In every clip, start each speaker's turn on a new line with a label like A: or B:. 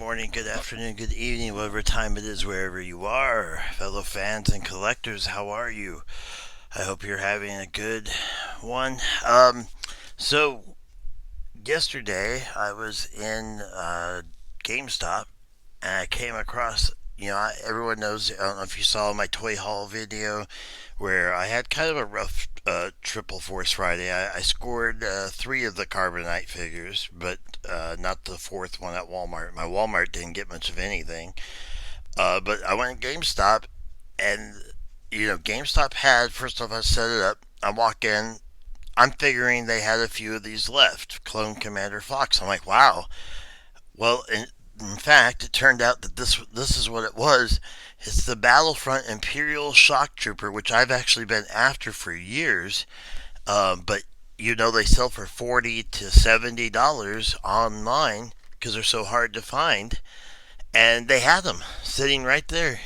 A: morning, good afternoon, good evening, whatever time it is, wherever you are. Fellow fans and collectors, how are you? I hope you're having a good one. So, yesterday I was in GameStop and I came across, everyone knows, I don't know if you saw my toy haul video where I had kind of a rough triple force Friday. I scored three of the Carbonite figures, but not the fourth one at Walmart. My Walmart didn't get much of anything. But I went to GameStop, and GameStop had, first off, I set it up. I walk in. I'm figuring they had a few of these left. Clone Commander Fox. I'm like, wow. Well, in fact, it turned out that this is what it was. It's the Battlefront Imperial ShockTrooper, which I've actually been after for years. But they sell for $40 to $70 online because they're so hard to find, and they had them sitting right there.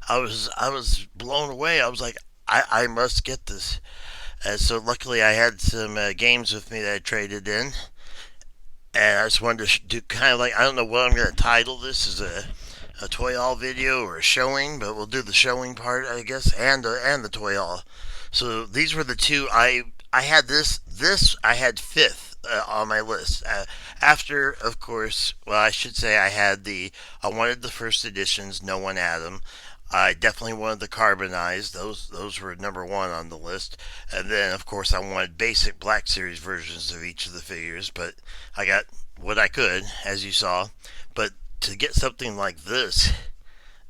A: I was blown away. I was like, I must get this. So luckily, I had some games with me that I traded in, and I just wanted to do kind of like, I don't know what I'm going to title this, is a toy haul video or a showing, but we'll do the showing part, I guess, and the toy haul. So these were the two I had. This I had fifth on my list. After, of course, well, I should say I wanted the first editions. No one had them. I definitely wanted the carbonized. Those were number one on the list. And then, of course, I wanted basic Black Series versions of each of the figures. But I got what I could, as you saw. But to get something like this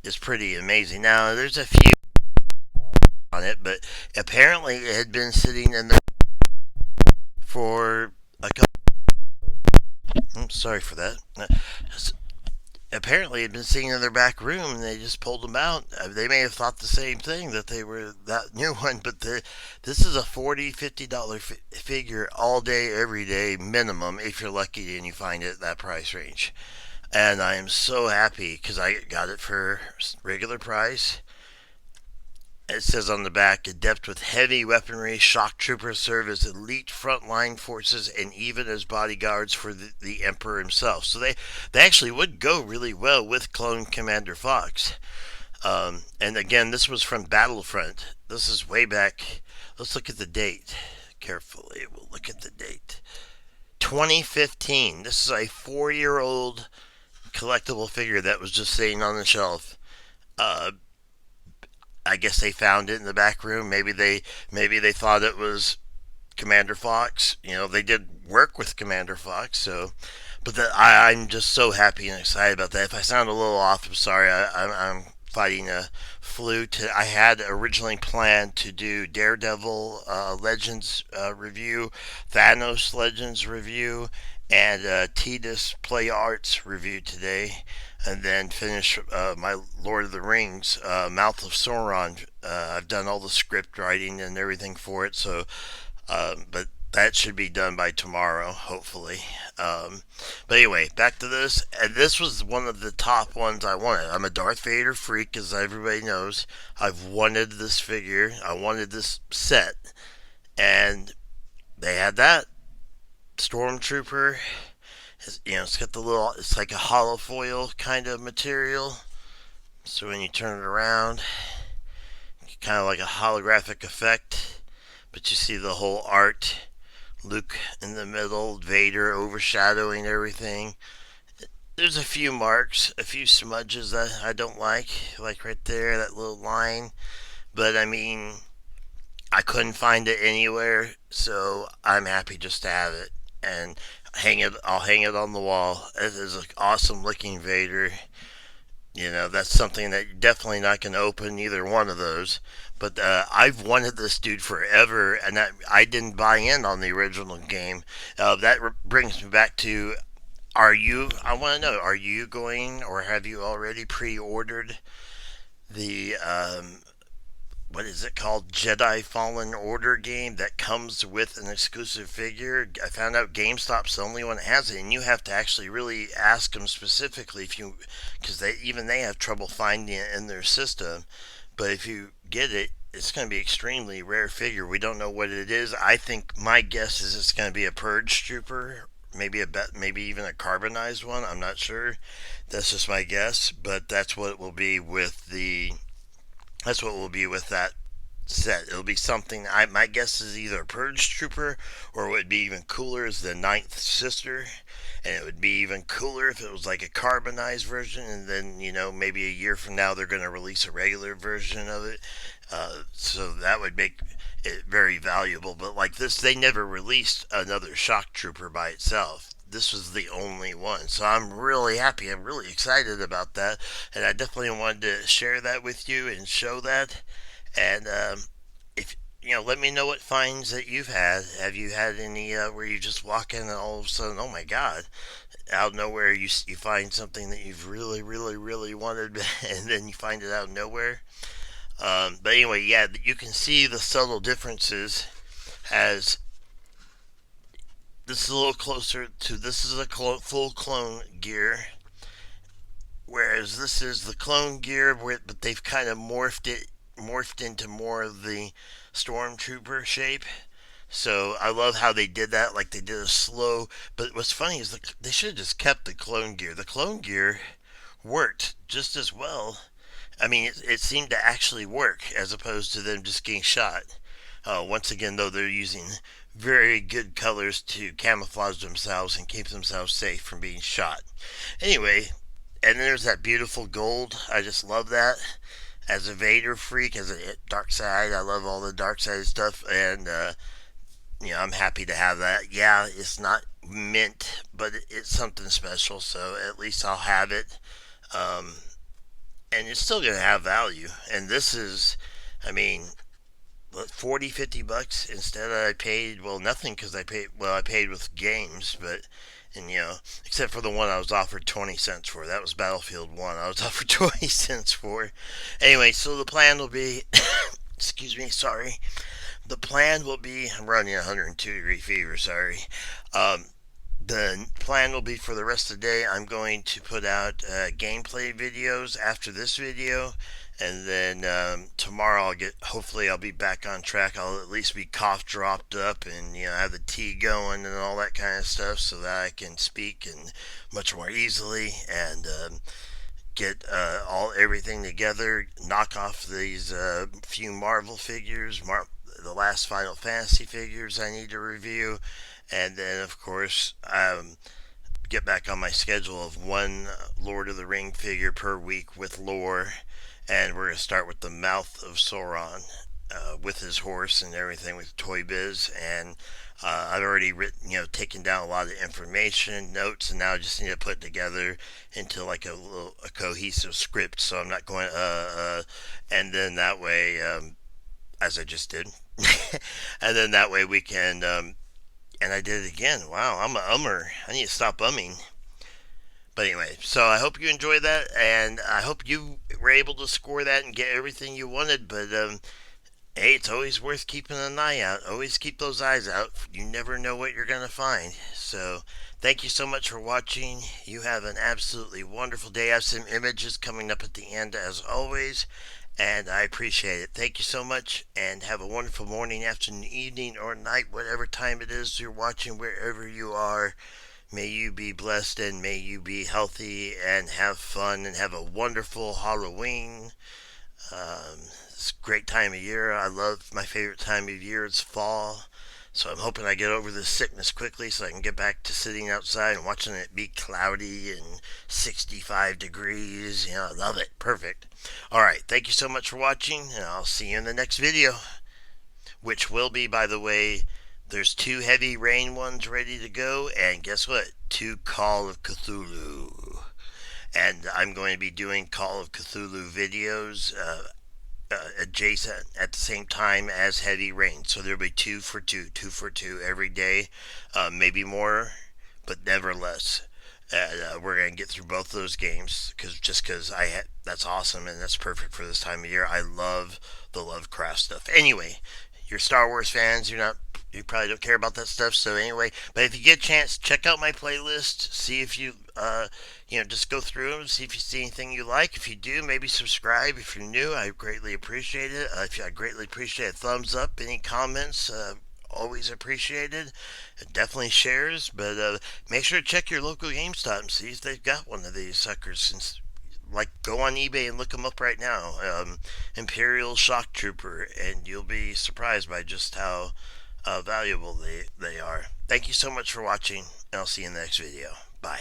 A: is pretty amazing. Now, there's a few on it, but apparently it had been sitting in there for a couple. Sorry for that. Apparently, it had been sitting in their back room, and they just pulled them out. They may have thought the same thing, that they were that new one, but this is a $40, $50 figure all day, every day minimum, if you're lucky and you find it at that price range. And I am so happy because I got it for regular price. It says on the back, adept with heavy weaponry, shock troopers serve as elite frontline forces and even as bodyguards for the Emperor himself. So they actually would go really well with Clone Commander Fox. And again, this was from Battlefront. This is way back. Let's look at the date carefully. We'll look at the date. 2015. This is a 4-year-old collectible figure that was just sitting on the shelf. I guess they found it in the back room. Maybe they thought it was Commander Fox. They did work with Commander Fox, so. But I'm just so happy and excited about that. If I sound a little off, I'm sorry. I'm fighting a flu. I had originally planned to do Daredevil Legends review, Thanos Legends review, and Tidus Play Arts review today, and then finish my Lord of the Rings, Mouth of Sauron. I've done all the script writing and everything for it, so but that should be done by tomorrow, hopefully. But anyway, back to this. And this was one of the top ones I wanted. I'm a Darth Vader freak, as everybody knows. I've wanted this figure. I wanted this set, and they had that. Stormtrooper. It's got it's like a hollow foil kind of material. So when you turn it around, kind of like a holographic effect. But you see the whole art. Luke in the middle, Vader overshadowing everything. There's a few marks, a few smudges that I don't like right there, that little line. But I mean, I couldn't find it anywhere, so I'm happy just to have it. And I'll hang it on the wall. It is an awesome looking Vader. That's something that you're definitely not going to open either one of those. But I've wanted this dude forever, and I didn't buy in on the original game. That brings me back to, I want to know, are you going, or have you already pre-ordered the what is it called, Jedi Fallen Order game that comes with an exclusive figure? I found out GameStop's the only one that has it, and you have to actually really ask them specifically because they have trouble finding it in their system. But if you get it, it's going to be extremely rare figure. We don't know what it is. I think my guess is it's going to be a Purge Trooper maybe even a carbonized one. I'm not sure. That's just my guess, but that's what will be with that set. It'll be something. My guess is either a Purge Trooper, or what would be even cooler is the Ninth Sister, and it would be even cooler if it was like a carbonized version. And then maybe a year from now they're going to release a regular version of it. So that would make it very valuable. But like this, they never released another Shock Trooper by itself. This was the only one. So I'm really happy. I'm really excited about that. And I definitely wanted to share that with you and show that. And if let me know what finds that you've had. Have you had any where you just walk in and all of a sudden, oh my God, out of nowhere you find something that you've really, really, really wanted, and then you find it out of nowhere? But anyway, yeah, you can see the subtle differences as this is a little closer to this is a full clone gear, whereas this is the clone gear, but they've kind of morphed into more of the stormtrooper shape. So I love how they did that. Like they did a slow. But what's funny is they should have just kept the clone gear. The clone gear worked just as well. I mean, it seemed to actually work as opposed to them just getting shot. Once again, though, they're using very good colors to camouflage themselves and keep themselves safe from being shot. Anyway, and then there's that beautiful gold. I just love that. As a Vader freak, as a dark side, I love all the dark side stuff, and I'm happy to have that. Yeah, it's not mint, but it's something special, so at least I'll have it. Um, and it's still gonna have value. And this is, I mean, 40, $50 instead. I paid nothing because I paid with games, but and except for the one I was offered 20 cents for. That was Battlefield 1. I was offered 20 cents for. Anyway, so the plan will be excuse me, sorry. The plan will be I'm running 102-degree fever, sorry. Um the plan will be for the rest of the day. I'm going to put out gameplay videos after this video, and then tomorrow hopefully I'll be back on track. I'll at least be cough dropped up and have the tea going and all that kind of stuff, so that I can speak and much more easily, and get all everything together. Knock off these few Marvel figures, the last Final Fantasy figures I need to review, and then of course get back on my schedule of one Lord of the Ring figure per week with lore, and we're gonna start with the Mouth of Sauron with his horse and everything with Toy Biz, and I've already written, taken down a lot of information, notes, and now I just need to put it together into like a cohesive script. So I'm not going, and then that way, as I just did, and then that way we can, and I did it again. Wow, I'm a ummer. I need to stop umming. But anyway, so I hope you enjoyed that, and I hope you were able to score that and get everything you wanted. But hey, it's always worth keeping an eye out. Always keep those eyes out. You never know what you're going to find. So, thank you so much for watching. You have an absolutely wonderful day. I have some images coming up at the end, as always, and I appreciate it. Thank you so much, and have a wonderful morning, afternoon, evening, or night, whatever time it is you're watching, wherever you are. May you be blessed, and may you be healthy and have fun and have a wonderful Halloween. It's a great time of year. I love my favorite time of year. It's fall. So I'm hoping I get over this sickness quickly so I can get back to sitting outside and watching it be cloudy and 65 degrees. I love it. Perfect. Alright, thank you so much for watching, and I'll see you in the next video. Which will be, by the way, there's 2 heavy rain ones ready to go, and guess what? 2 Call of Cthulhu. And I'm going to be doing Call of Cthulhu videos adjacent at the same time as Heavy Rain. So there'll be 2 for 2, 2 for 2 every day. Maybe more, but never less. We're going to get through both those games because that's awesome and that's perfect for this time of year. I love the Lovecraft stuff. Anyway, you're Star Wars fans. You probably don't care about that stuff. So anyway, but if you get a chance, check out my playlist. See if you just go through them, see if you see anything you like. If you do, maybe subscribe. If you're new, I greatly appreciate it. I greatly appreciate a thumbs up. Any comments, always appreciated. Definitely shares, but make sure to check your local GameStop and see if they've got one of these suckers. Since, like, go on eBay and look them up right now. Imperial ShockTrooper, and you'll be surprised by just how valuable they are. Thank you so much for watching, and I'll see you in the next video. Bye.